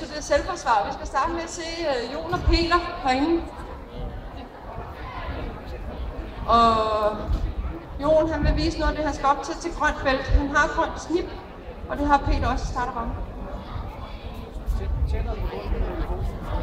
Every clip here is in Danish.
så det er selvforsvar. Vi skal starte med at se Jon og Peter herinde. Og Jon, han vil vise noget af det, han skal op til grønt felt. Han har grønt snip, og det har Peter også. Starter bare.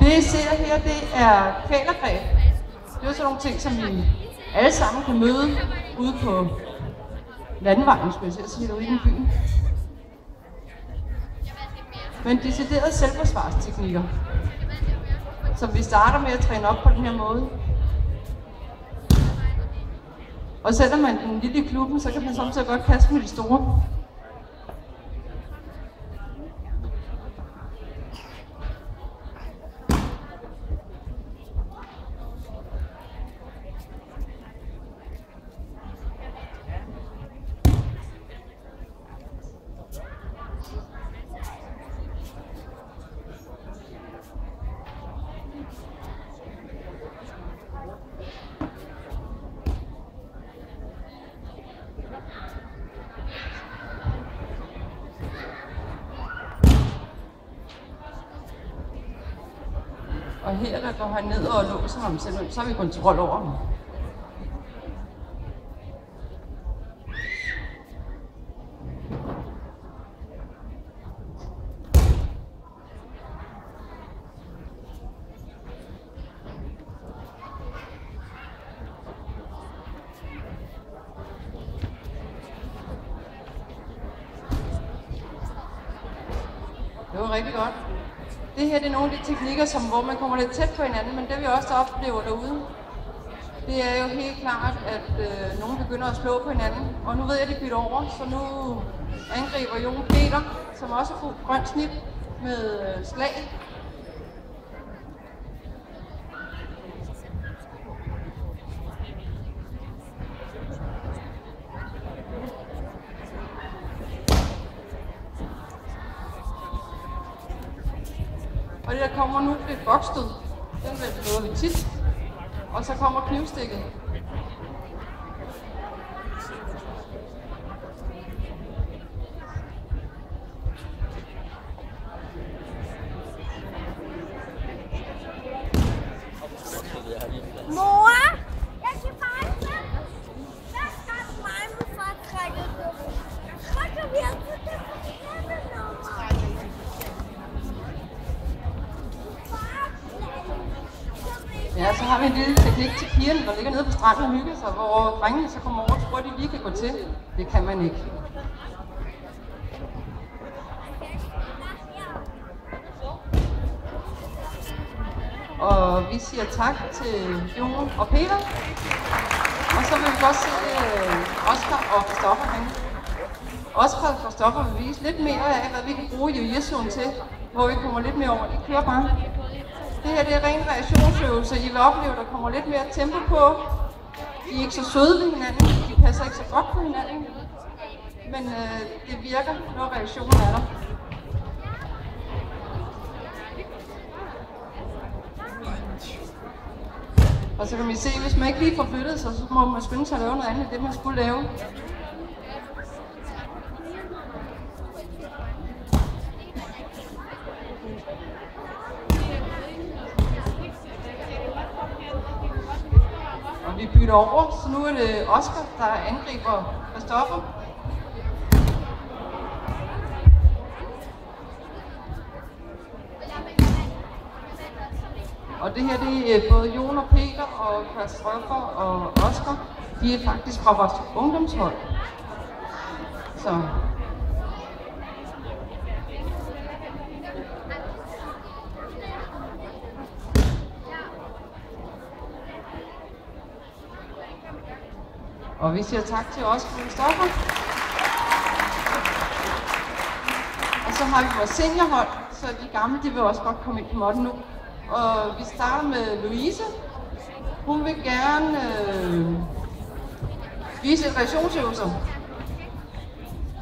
Det I ser her, det er kvælergreb. Det er jo sådan nogle ting, som vi alle sammen kan møde ude på landevejen, skulle jeg sige, derude i byen. Men deciderede selvforsvarsteknikker, som vi starter med at træne op på den her måde. Og selvom man er den lille i klubben, så kan man samtidig godt kaste med de store. Og her der går han ned og låser ham simpelthen, så har vi kontrol over ham. Det var rigtig godt. Det her det er nogle af de teknikker, hvor man kommer lidt tæt på hinanden, men det vi også oplever derude, det er jo helt klart, at nogen begynder at slå på hinanden. Og nu ved jeg, at de bytter over, så nu angriber Jon Peter, som også har fået grønt snip med slag. Og det der kommer nu, det er et boksstød. Den møder vi tit. Og så kommer knivstikket. Mor! Jeg skal bare ikke. Hvad skal mig med fortrækket? Så kan vi altid det forkerte nummer. Ja, så har vi en lille teknik til pigerne, der ligger nede på stranden og hygger sig, hvor drengene så kommer over og tror, de lige kan gå til. Det kan man ikke. Og vi siger tak til Jon og Peter. Og så vil vi godt se Oscar og Christoffer herinde. Oscar og Christoffer vil vise lidt mere af, hvad vi kan bruge jiu-jitsu'en til, hvor vi kommer lidt mere over. De kører bare. Det her det er ren reaktionsøvelse. I vil opleve, at der kommer lidt mere tempo på. De er ikke så søde ved hinanden. De passer ikke så godt på hinanden. Men det virker, når reaktionen er der. Og så kan vi se, hvis man ikke lige får flyttet sig, så må man skynde sig at lave noget andet end det, man skulle lave. Vi bytter over, så nu er det Oscar, der angriber Christoffer. Og det her det er både Jon og Peter og Christoffer og Oscar. De er faktisk fra vores ungdomshold. Så. Og vi siger tak til Oscar og Christoffer. Og så har vi vores seniorhold, så de gamle de vil også godt komme ind på måtten nu. Og vi starter med Louise. Hun vil gerne vise et reaktionsøvelser.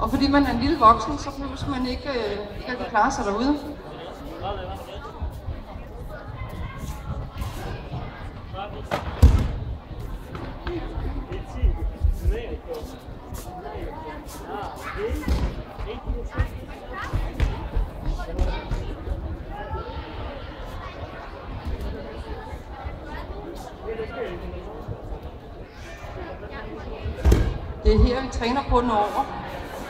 Og fordi man er en lille voksen, så behøver man ikke at klare sig derude. det er her, vi træner på den over,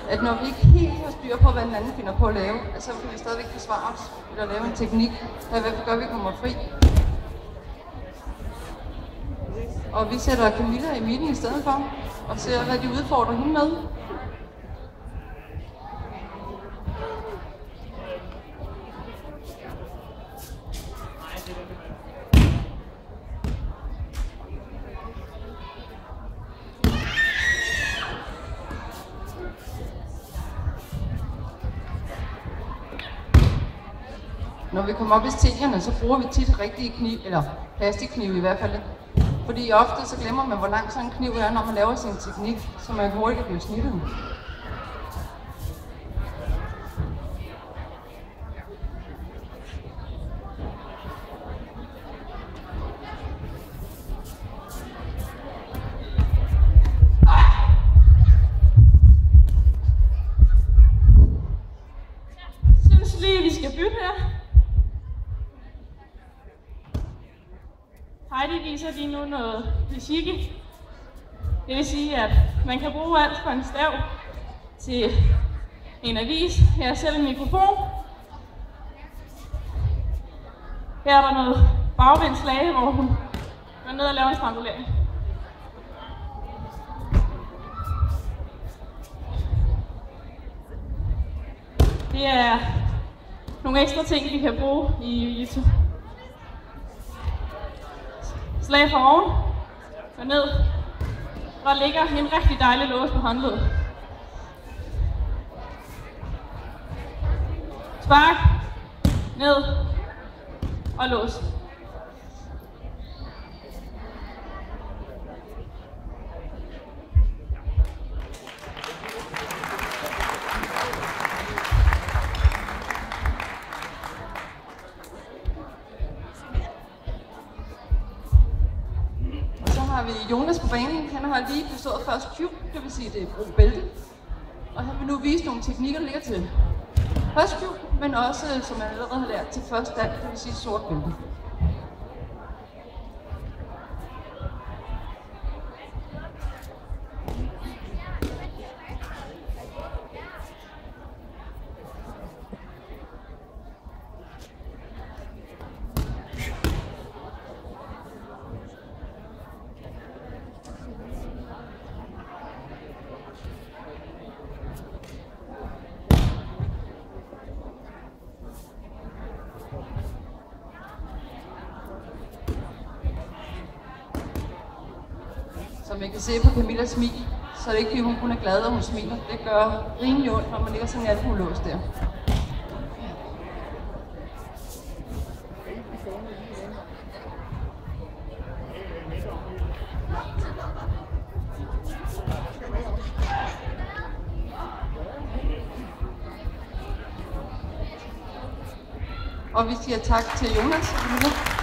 at når vi ikke helt har styr på, hvad den anden finder på at lave, så kan vi stadigvæk forsvare os, eller lave en teknik, der i hvert fald gør, at vi kommer fri. Og vi sætter Camilla i midten i stedet for, og ser, hvad de udfordrer hende med. Når vi kommer op i stierne, så bruger vi tit rigtige kniv, eller plastikkniv i hvert fald. Fordi ofte så glemmer man, hvor lang sådan en kniv er, når man laver sin teknik, så man hurtigt kan blive snittet. Jeg synes lige, vi skal bytte her. Heidi viser lige nu noget fysik. Det vil sige, at man kan bruge alt fra en stav til en avis. Her er selv en mikrofon. Her er der noget bagvindslag, hvor hun går ned og laver en strangulering. Det er nogle ekstra ting, vi kan bruge i jiu-jitsu. Slag fra oven, gå ned. Der ligger en rigtig dejlig lås på håndledet. Spark, ned og lås. Har vi Jonas på banen. Han har lige bestået first cube, det vil sige, det er brug bælte. Og han vil nu vise nogle teknikker, der ligger til first cube, men også, som jeg allerede har lært, til first dan, det vil sige sort bælte. Som I kan se på Camillas smil, så er det ikke fordi hun kun er glad, og hun smiler. Det gør rimelig ondt, når man ligger sådan en albuelås der. Og vi siger tak til Jonas.